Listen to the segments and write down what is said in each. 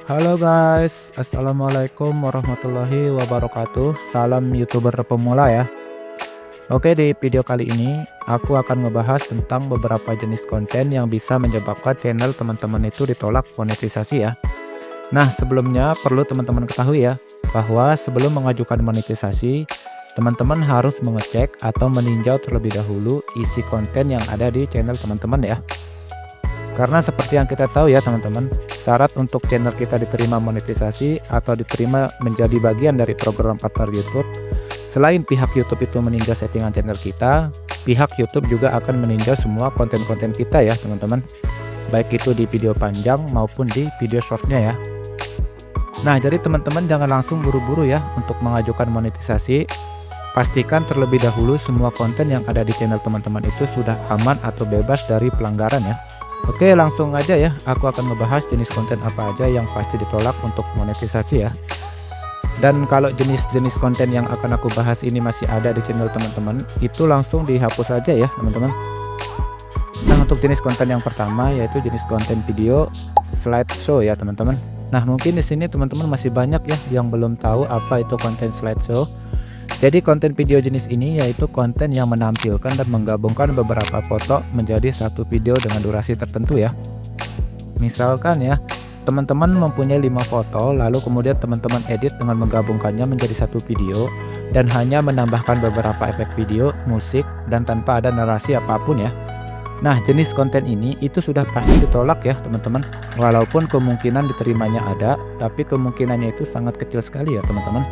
Halo guys, assalamualaikum warahmatullahi wabarakatuh. Salam youtuber pemula ya. Oke, di video kali ini aku akan ngebahas tentang beberapa jenis konten yang bisa menyebabkan channel teman-teman itu ditolak monetisasi ya. Nah, sebelumnya perlu teman-teman ketahui ya, bahwa sebelum mengajukan monetisasi, teman-teman harus mengecek atau meninjau terlebih dahulu isi konten yang ada di channel teman-teman ya. Karena seperti yang kita tahu ya teman-teman, syarat untuk channel kita diterima monetisasi atau diterima menjadi bagian dari program partner YouTube, selain pihak YouTube itu meninjau settingan channel kita, pihak YouTube juga akan meninjau semua konten-konten kita ya teman-teman, baik itu di video panjang maupun di video shortnya ya. Nah, jadi teman-teman jangan langsung buru-buru ya untuk mengajukan monetisasi. Pastikan terlebih dahulu semua konten yang ada di channel teman-teman itu sudah aman atau bebas dari pelanggaran ya. Oke, langsung aja ya, aku akan ngebahas jenis konten apa aja yang pasti ditolak untuk monetisasi ya. Dan kalau jenis-jenis konten yang akan aku bahas ini masih ada di channel teman-teman, itu langsung dihapus aja ya teman-teman. Nah, untuk jenis konten yang pertama yaitu jenis konten video slideshow ya teman-teman. Nah, mungkin di sini teman-teman masih banyak ya yang belum tahu apa itu konten slideshow. Jadi konten video jenis ini yaitu konten yang menampilkan dan menggabungkan beberapa foto menjadi satu video dengan durasi tertentu ya. Misalkan ya, teman-teman mempunyai 5 foto, lalu kemudian teman-teman edit dengan menggabungkannya menjadi satu video dan hanya menambahkan beberapa efek video, musik, dan tanpa ada narasi apapun ya. Nah, jenis konten ini itu sudah pasti ditolak ya teman-teman. Walaupun kemungkinan diterimanya ada, tapi kemungkinannya itu sangat kecil sekali ya teman-teman.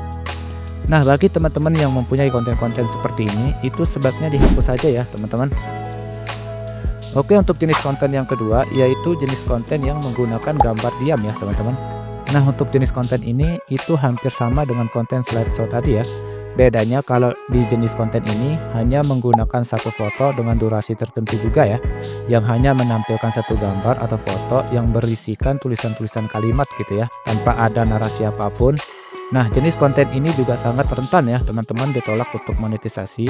Nah, bagi teman-teman yang mempunyai konten-konten seperti ini, itu sebaiknya dihapus saja ya teman-teman. Oke, untuk jenis konten yang kedua yaitu jenis konten yang menggunakan gambar diam ya teman-teman. Nah, untuk jenis konten ini itu hampir sama dengan konten slideshow tadi ya. Bedanya kalau di jenis konten ini hanya menggunakan satu foto dengan durasi tertentu juga ya, yang hanya menampilkan satu gambar atau foto yang berisikan tulisan-tulisan kalimat gitu ya, tanpa ada narasi apapun. Nah, jenis konten ini juga sangat rentan ya teman-teman ditolak untuk monetisasi.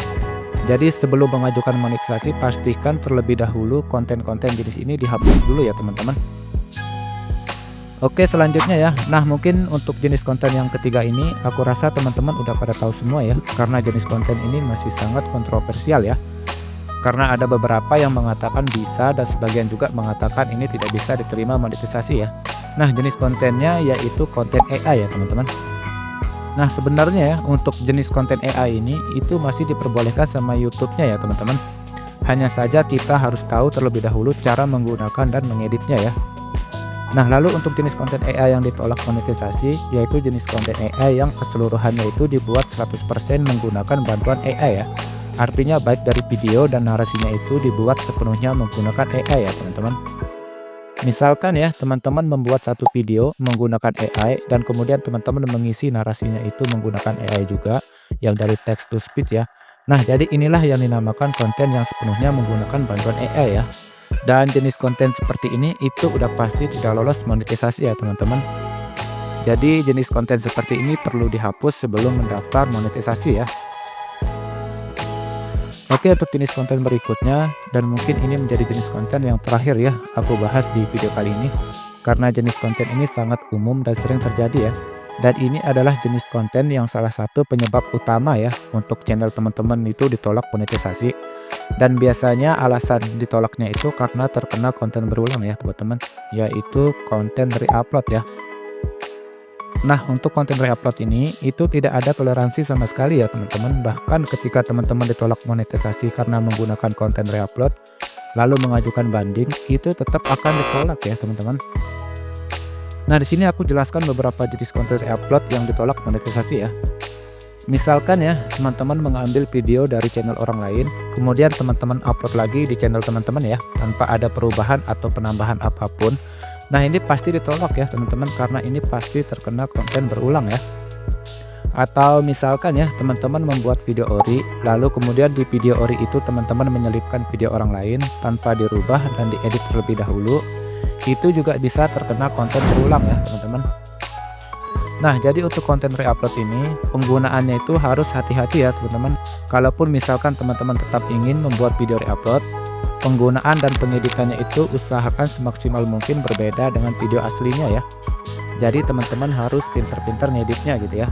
Jadi sebelum mengajukan monetisasi, pastikan terlebih dahulu konten-konten jenis ini dihapus dulu ya teman-teman. Oke, selanjutnya ya. Nah, mungkin untuk jenis konten yang ketiga ini aku rasa teman-teman udah pada tahu semua ya, karena jenis konten ini masih sangat kontroversial ya. Karena ada beberapa yang mengatakan bisa dan sebagian juga mengatakan ini tidak bisa diterima monetisasi ya. Nah, jenis kontennya yaitu konten AI ya teman-teman. Nah, sebenarnya ya untuk jenis konten AI ini itu masih diperbolehkan sama YouTube-nya ya teman-teman. Hanya saja kita harus tahu terlebih dahulu cara menggunakan dan mengeditnya ya. Nah, lalu untuk jenis konten AI yang ditolak monetisasi yaitu jenis konten AI yang keseluruhannya itu dibuat 100% menggunakan bantuan AI ya. Artinya baik dari video dan narasinya itu dibuat sepenuhnya menggunakan AI ya teman-teman. Misalkan ya, teman-teman membuat satu video menggunakan AI dan kemudian teman-teman mengisi narasinya itu menggunakan AI juga, yang dari text to speech ya. Nah, jadi inilah yang dinamakan konten yang sepenuhnya menggunakan bantuan AI ya. Dan jenis konten seperti ini itu udah pasti tidak lolos monetisasi ya teman-teman. Jadi jenis konten seperti ini perlu dihapus sebelum mendaftar monetisasi ya. Oke, untuk jenis konten berikutnya, dan mungkin ini menjadi jenis konten yang terakhir ya aku bahas di video kali ini, karena jenis konten ini sangat umum dan sering terjadi ya. Dan ini adalah jenis konten yang salah satu penyebab utama ya untuk channel teman-teman itu ditolak monetisasi. Dan biasanya alasan ditolaknya itu karena terkena konten berulang ya teman-teman, yaitu konten re-upload ya. Nah, untuk konten re-upload ini itu tidak ada toleransi sama sekali ya teman-teman. Bahkan ketika teman-teman ditolak monetisasi karena menggunakan konten re-upload lalu mengajukan banding, itu tetap akan ditolak ya teman-teman. Nah, di sini aku jelaskan beberapa jenis konten re-upload yang ditolak monetisasi ya. Misalkan ya, teman-teman mengambil video dari channel orang lain, kemudian teman-teman upload lagi di channel teman-teman ya, tanpa ada perubahan atau penambahan apapun. Nah, ini pasti ditolak ya teman-teman, karena ini pasti terkena konten berulang ya. Atau misalkan ya, teman-teman membuat video ori, lalu kemudian di video ori itu teman-teman menyelipkan video orang lain tanpa dirubah dan diedit terlebih dahulu, itu juga bisa terkena konten berulang ya teman-teman. Nah, jadi untuk konten re-upload ini penggunaannya itu harus hati-hati ya teman-teman. Kalaupun misalkan teman-teman tetap ingin membuat video re-upload, penggunaan dan pengeditannya itu usahakan semaksimal mungkin berbeda dengan video aslinya ya. Jadi teman-teman harus pintar-pintar ngeditnya gitu ya.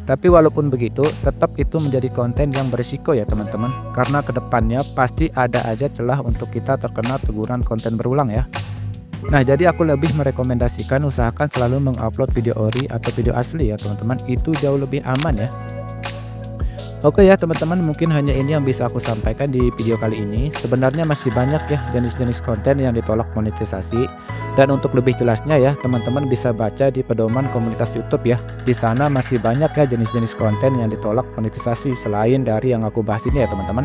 Tapi walaupun begitu, tetap itu menjadi konten yang berisiko ya teman-teman. Karena kedepannya pasti ada aja celah untuk kita terkena teguran konten berulang ya. Nah, jadi aku lebih merekomendasikan usahakan selalu mengupload video ori atau video asli ya teman-teman. Itu jauh lebih aman ya. Oke ya teman-teman, mungkin hanya ini yang bisa aku sampaikan di video kali ini. Sebenarnya masih banyak ya jenis-jenis konten yang ditolak monetisasi. Dan untuk lebih jelasnya ya, teman-teman bisa baca di pedoman komunitas YouTube ya. Di sana masih banyak ya jenis-jenis konten yang ditolak monetisasi selain dari yang aku bahas ini ya teman-teman.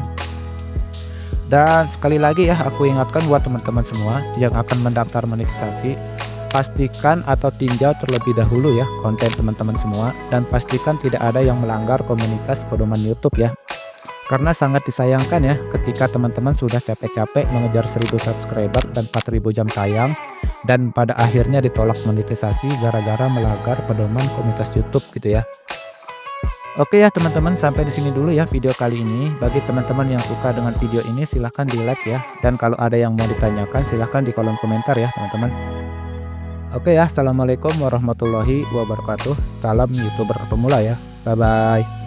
Dan sekali lagi ya, aku ingatkan buat teman-teman semua yang akan mendaftar monetisasi, pastikan atau tinjau terlebih dahulu ya konten teman-teman semua, dan pastikan tidak ada yang melanggar komunitas pedoman YouTube ya. Karena sangat disayangkan ya ketika teman-teman sudah capek-capek mengejar 1000 subscriber dan 4000 jam tayang, dan pada akhirnya ditolak monetisasi gara-gara melanggar pedoman komunitas YouTube gitu ya. Oke ya teman-teman, sampai di sini dulu ya video kali ini. Bagi teman-teman yang suka dengan video ini silahkan di like ya. Dan kalau ada yang mau ditanyakan silahkan di kolom komentar ya teman-teman. Oke ya, assalamualaikum warahmatullahi wabarakatuh. Salam YouTuber pemula ya. Bye bye.